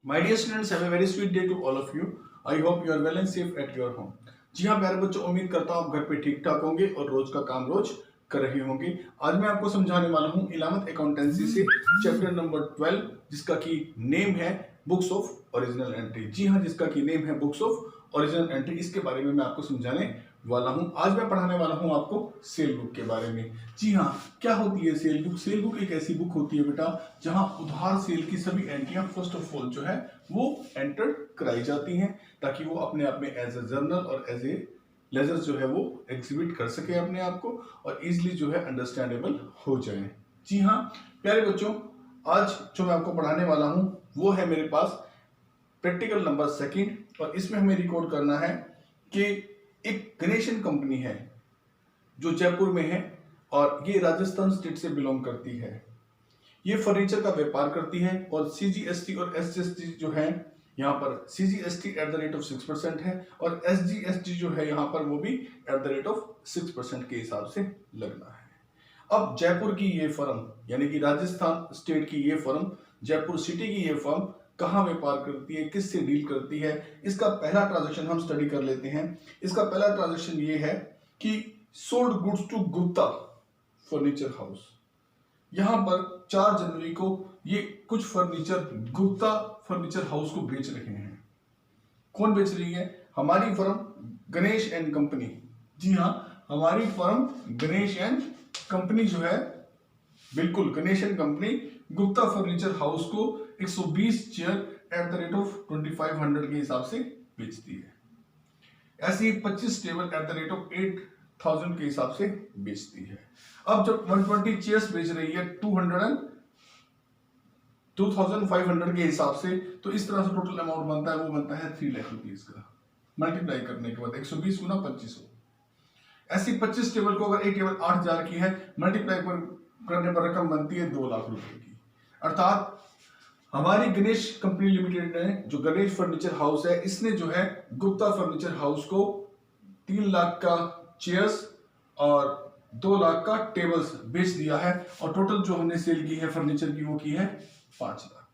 My dear students, have a very sweet day to all of you. I hope you are well and safe at your home. जी हाँ प्यारे बच्चों, उम्मीद करता हूँ आप घर पे ठीक ठाक होंगे और रोज का काम रोज कर रहे होंगे। आज मैं आपको समझाने वाला हूँ इलामत अकाउंटेंसी से चैप्टर नंबर 12, जिसका की नेम है बुक्स ऑफ ओरिजिनल एंट्री। जी हाँ, जिसका की नेम है बुक्स ऑफ ओरिजिनल एंट्री। इसके बारे में मैं आपको समझाने वाला हूँ। आज मैं पढ़ाने वाला हूँ आपको सेल बुक के बारे में। जी हाँ, क्या होती है सेल बुक? सेल बुक एक ऐसी बुक होती है बेटा जहाँ उधार सेल की सभी एंट्रियां फर्स्ट ऑफ ऑल जो है वो एंटर कराई जाती हैं, ताकि वो अपने आप में एज ए जर्नल और एज ए लेजर जो है वो एग्जिबिट कर सके अपने आप को और इजिली जो है अंडरस्टैंडेबल हो जाए। जी हाँ प्यारे बच्चों, आज जो मैं आपको पढ़ाने वाला हूँ वो है मेरे पास प्रैक्टिकल नंबर 2 और इसमें हमें रिकॉर्ड करना है कि एक गणेशन कंपनी है जो जयपुर में है और ये राजस्थान स्टेट से बिलोंग करती है। ये फर्नीचर का व्यापार करती है और CGST और SGST जो है यहाँ पर CGST at the rate of 6% है और SGST जो है यहाँ पर वो भी एट द रेट ऑफ 6% के हिसाब से लगना है। अब जयपुर की ये फर्म यानी कि राजस्थान स्टेट की ये फर्म, जयपुर सिटी की ये फर्म कहाँ व्यापार करती है, किससे डील करती है, इसका पहला ट्रांजैक्शन हम स्टडी कर लेते हैं। इसका पहला ट्रांजैक्शन ये है कि sold goods to Gupta furniture house. यहां पर 4 जनवरी को ये कुछ फर्नीचर गुप्ता फर्नीचर हाउस को बेच रहे हैं। कौन बेच रही है? हमारी फर्म गणेश एंड कंपनी। जी हां, हमारी फर्म गणेश एंड कंपनी जो है, बिल्कुल Ganesh and company Gupta furniture house को 120 chair at the rate of 2500 के हिसाब से बेचती है। ऐसी 25 table at the rate of 8000 के हिसाब से बेचती है। अब जब 120 चेयर्स बेच रही है 2500 के हिसाब से, तो इस तरह से टोटल अमाउंट बनता है, वो बनता है 3 लाख रुपीस का। मल्टीप्लाई करने के बाद 120 गुना 2500। ऐसी 25 टेबल को अगर एक टेबल 8000 की है, मल्टीप्लाई करने पर रकम बनती है 2 लाख रुपए की। अर्थात हमारी गणेश कंपनी लिमिटेड ने, जो गणेश फर्नीचर हाउस है, इसने जो है गुप्ता फर्नीचर हाउस को 3 लाख का चेयर्स और 2 लाख का टेबल्स बेच दिया है और टोटल जो हमने सेल की है फर्नीचर की वो की है 5 लाख।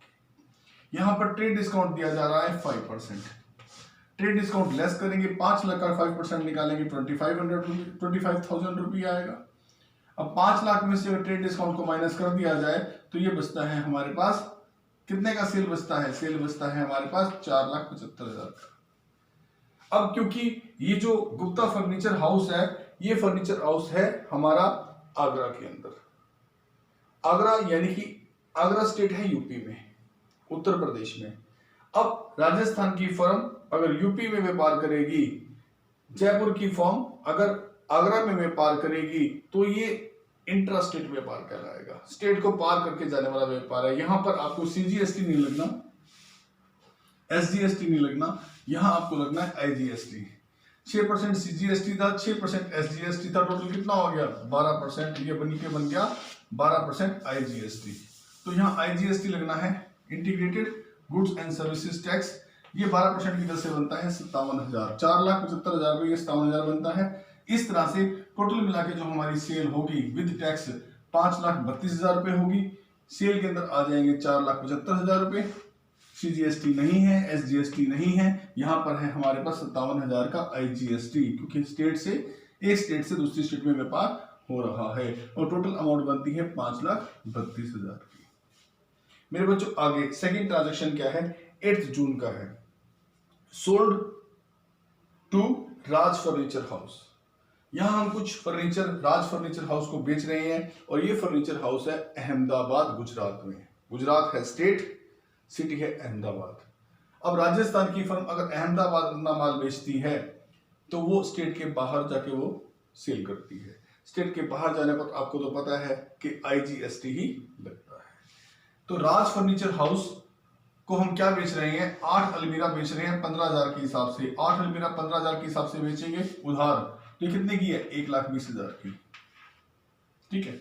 यहां पर ट्रेड डिस्काउंट दिया जा रहा है 5%। ट्रेड डिस्काउंट लेस करेंगे, 5 लाख का 5% निकालेंगे 25,000 रुपये आएगा। अब 5 लाख में से अगर ट्रेड डिस्काउंट को माइनस कर दिया जाए तो ये बचता है हमारे पास, कितने का सेल बचता है? सेल बचता है हमारे पास 4,75,000 का। अब क्योंकि ये जो गुप्ता फर्नीचर हाउस है, ये फर्नीचर हाउस है हमारा आगरा के अंदर। आगरा यानी कि आगरा स्टेट है यूपी में, उत्तर प्रदेश में। अब राजस्थान की फर्म अगर यूपी में व्यापार करेगी, जयपुर की फर्म अगर आगरा में व्यापार करेगी, तो ये इंट्रा स्टेट व्यापार कहलाएगा। स्टेट को पार करके जाने वाला व्यापार है। यहां पर आपको CGST नहीं लगना, SGST नहीं लगना, यहां आपको लगना है IGST। 6% CGST था, 6% SGST था, टोटल कितना हो गया? 12%। ये बन गया 12% IGST। तो यहाँ IGST लगना है, integrated goods and services tax. ये 12% की दर से बनता है 57,000। 4,75,000 रुपये 57,000 बनता है। इस तरह से टोटल मिला के जो हमारी सेल होगी विद टैक्स 5,32,000 रुपये होगी। सेल के अंदर आ जाएंगे 4,75,000 रुपये। CGST नहीं है, SGST नहीं है, यहाँ पर है हमारे पास 57,000 का IGST, क्योंकि एक स्टेट से दूसरी स्टेट में व्यापार हो रहा है और टोटल अमाउंट बनती है 5,32,000 की। मेरे बच्चों आगे सेकंड ट्रांजैक्शन क्या है? 8 जून का है। Sold to Raj furniture house. यहां हम कुछ फर्नीचर राज फर्नीचर हाउस को बेच रहे हैं और ये फर्नीचर हाउस है अहमदाबाद गुजरात में। गुजरात है स्टेट, सिटी है अहमदाबाद। अब राजस्थान की फर्म अगर अहमदाबाद अपना माल बेचती है तो वो स्टेट के बाहर जाके वो सेल करती है। स्टेट के बाहर जाने पर आपको तो पता है कि IGST ही लगता है। तो राज फर्नीचर हाउस को हम क्या बेच रहे हैं? 8 अलमीरा बेच रहे हैं 15,000 के हिसाब से। 8 अलमीरा 15,000 के हिसाब से बेचेंगे उधार, तो कितने की है? 1,20,000 की। ठीक है।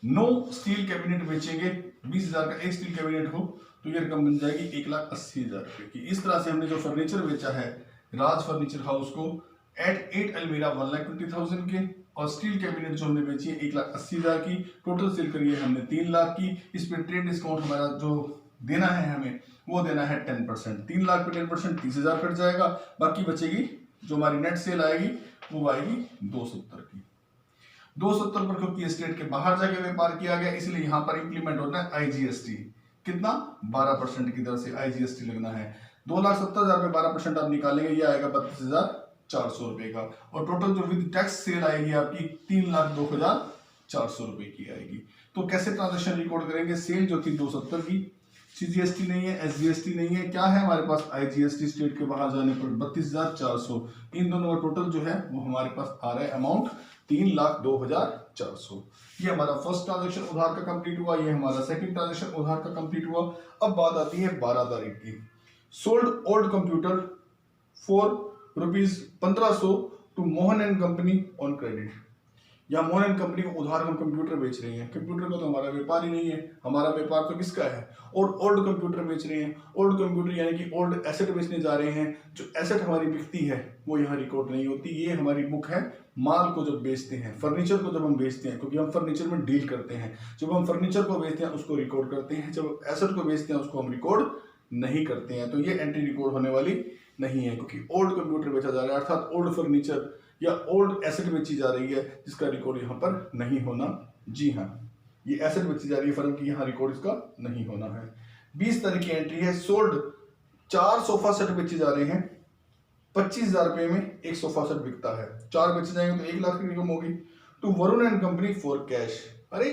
9 स्टील कैबिनेट बेचेंगे, 20,000 का एक स्टील कैबिनेट हो तो ये रकम बन जाएगी 1,80,000 रुपए की। इस तरह से हमने जो फर्नीचर बेचा है राज फर्नीचर हाउस को एट 8 अलमीरा 1,20,000 के और स्टील कैबिनेट जो हमने बेची है 1,80,000 की। टोटल सेल करी है हमने 3 लाख की। इस पे ट्रेड डिस्काउंट हमारा जो देना है हमें वो देना है 10%। 3 लाख पे 10% 30,000 कट जाएगा, बाकी बचेगी जो हमारी नेट सेल आएगी वो आएगी 270 की। 270 पर क्योंकि स्टेट के बाहर जाके व्यापार किया गया इसलिए यहाँ पर इंप्लीमेंट होता है आईजीएसटी। कितना? 12% की दर से आईजीएसटी लगना है। 2,70,000 में 12% आप निकालेंगे, ये आएगा 32,400 रुपए का। और टोटल जो विद टैक्स सेल आएगी आपकी 3,02,400 रुपए की आएगी। तो कैसे ट्रांजेक्शन रिकॉर्ड करेंगे? सेल जो थी 270 की, सीजीएसटी नहीं है, एसजीएसटी नहीं है, क्या है हमारे पास? आईजीएसटी स्टेट के बाहर जाने पर 32,400। इन दोनों का टोटल जो है वो हमारे पास आ रहा है अमाउंट 3,02,400। ये हमारा फर्स्ट ट्रांजेक्शन उधार का कंप्लीट हुआ, ये हमारा सेकंड ट्रांजेक्शन उधार का कंप्लीट हुआ। अब बात आती है 12 तारीख की। Sold old computer for ₹1500 to Mohan and company on credit. या मोहन एंड कंपनी को उधार हम कंप्यूटर बेच रहे हैं। कंप्यूटर का तो हमारा व्यापार ही नहीं है, हमारा व्यापार तो किसका है? और ओल्ड कंप्यूटर बेच रहे हैं। ओल्ड कंप्यूटर यानी कि ओल्ड एसेट बेचने जा रहे हैं। जो एसेट हमारी बिकती है वो यहाँ रिकॉर्ड नहीं होती। ये हमारी बुक है माल को जब बेचते हैं, फर्नीचर को जब हम बेचते हैं, क्योंकि हम फर्नीचर में डील करते हैं। जब हम फर्नीचर को बेचते हैं उसको रिकॉर्ड करते हैं, जब एसेट को बेचते हैं उसको हम रिकॉर्ड नहीं करते हैं। तो ये एंट्री रिकॉर्ड होने वाली नहीं है, क्योंकि ओल्ड कंप्यूटर बेचा जा रहा है, अर्थात ओल्ड फर्नीचर या ओल्ड एसेट बेची जा रही है, जिसका रिकॉर्ड यहाँ पर नहीं होना। जी हाँ, ये एसेट बेची जा रही है फर्म की, यहाँ रिकॉर्ड इसका नहीं होना है। 20 तारीख की एंट्री है। सोल्ड 4 सोफा सेट बेचे जा रहे हैं, 25,000 रुपए में एक सोफा सेट बिकता है। 4 बेचे जाएंगे तो 1 लाख की इनकम होगी। To Varun and company for cash. अरे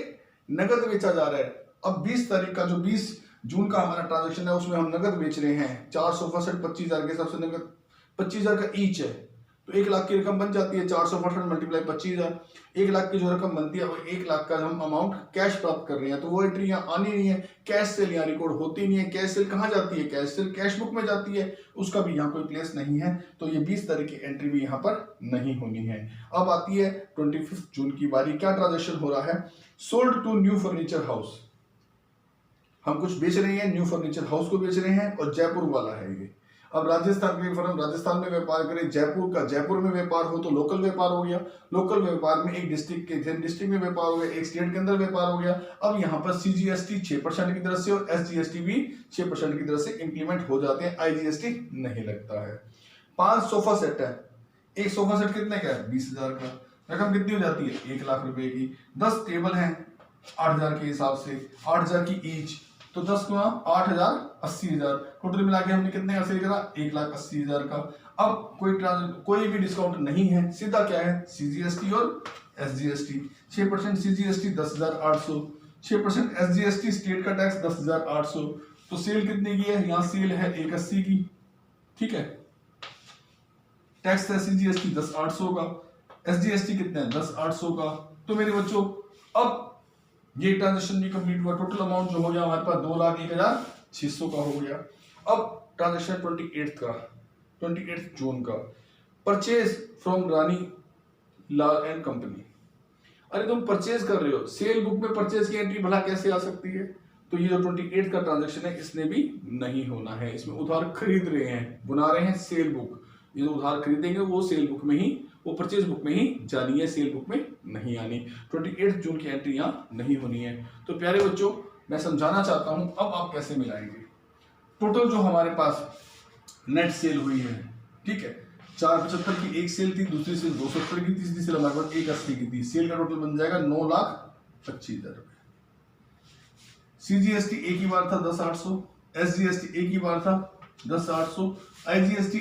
नगद बेचा जा रहा है। अब 20 तारीख का जो 20 जून का हमारा ट्रांजेक्शन है उसमें हम नगद बेच रहे हैं। 4 सोफा सेट 25,000 के हिसाब से नगद 25,000 का ईच है, तो 1 लाख की रकम बन जाती है। 460 मल्टीप्लाई 25,000, 1 लाख की जो रकम बनती है वो 1 लाख का हम अमाउंट कैश प्राप्त कर रहे हैं। तो वो एंट्री यहाँ आनी नहीं है। कैश सेल यहाँ रिकॉर्ड होती नहीं है। कैश सेल कहाँ जाती है? कैश सेल कैश बुक में जाती है, उसका भी यहाँ कोई प्लेस नहीं है। तो ये 20 तारीख की एंट्री भी यहाँ पर नहीं होनी है। अब आती है 25 जून की बारी। क्या ट्रांजेक्शन हो रहा है? Sold to new furniture house. हम कुछ बेच रहे हैं, न्यू फर्नीचर हाउस को बेच रहे हैं और जयपुर वाला है ये। अब राजस्थान की फर्म राजस्थान में व्यापार करे, जयपुर का जयपुर में व्यापार हो तो लोकल व्यापार हो गया। लोकल व्यापार में एक डिस्ट्रिक्ट के डिस्ट्रिक्ट में व्यापार हो गया, एक स्टेट के अंदर व्यापार हो गया। अब यहाँ पर सीजीएसटी 6% की तरफ से और एसजीएसटी भी 6% की तरफ से इंप्लीमेंट हो जाते हैं, आईजीएसटी नहीं लगता है। 5 सोफा सेट है। एक सोफा सेट कितने का है? 20,000 का। रकम कितनी हो जाती है? 1 लाख रुपए की। 10 टेबल है 8,000 के हिसाब से, 8,000 की ईच, तो 10 गुना 8,000 80,000। टोटल मिला के हमने कितने का सेल करा? 1,80,000 का। अब कोई भी डिस्काउंट नहीं है, सीधा क्या है? सीजीएसटी और एसजीएसटी। 6% सीजीएसटी 10,800, 6% एसजीएसटी स्टेट का टैक्स 10,800। तो सेल कितने की है? यहाँ सेल है 180 की, ठीक है। टैक्स है सीजीएसटी 10,800 का, एसजीएसटी कितना है? 10,800 का। तो मेरे बच्चों अब ये ट्रांजेक्शन भी कंप्लीट हुआ। टोटल अमाउंट जो हो गया हमारे पास 2,01,600 का हो गया। अब ट्रांजेक्शन 28 जून का। Purchase from Rani Lal and company. अरे तुम परचेज कर रहे हो, सेल बुक में परचेज की एंट्री भला कैसे आ सकती है? तो ये जो 28 का ट्रांजेक्शन है इसने भी नहीं होना है। इसमें उधार खरीद रहे हैं, बुना रहे हैं सेल बुक। ये जो उधार खरीदेंगे वो सेल बुक में ही, वो परचेज बुक में ही जानी है, सेल बुक में नहीं आनी। 28 जून की एंट्री यहाँ नहीं होनी है। तो प्यारे बच्चों, मैं समझाना चाहता हूं अब आप कैसे मिलाएंगे। टोटल जो हमारे पास नेट सेल हुई है, ठीक है, 475 की एक सेल थी, दूसरी सेल 270 की, तीसरी सेल हमारे पास 180 की थी। सेल का टोटल बन जाएगा 9,25,000 रुपए। सीजीएसटी एक ही बार था 10,800, एसजीएसटी एक ही बार था 10,800, आईजीएसटी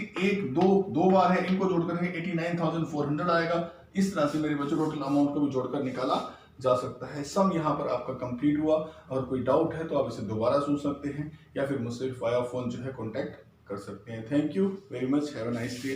दो बार है, इनको जोड़ करेंगे 89,400 आएगा। इस तरह से मेरे बच्चों टोटल अमाउंट को भी जोड़कर निकाला जा सकता है। सम यहाँ पर आपका कंप्लीट हुआ। और कोई डाउट है तो आप इसे दोबारा सुन सकते हैं या फिर मुझसे वाया फोन जो है कॉन्टैक्ट कर सकते हैं। Thank you very much, have a nice day.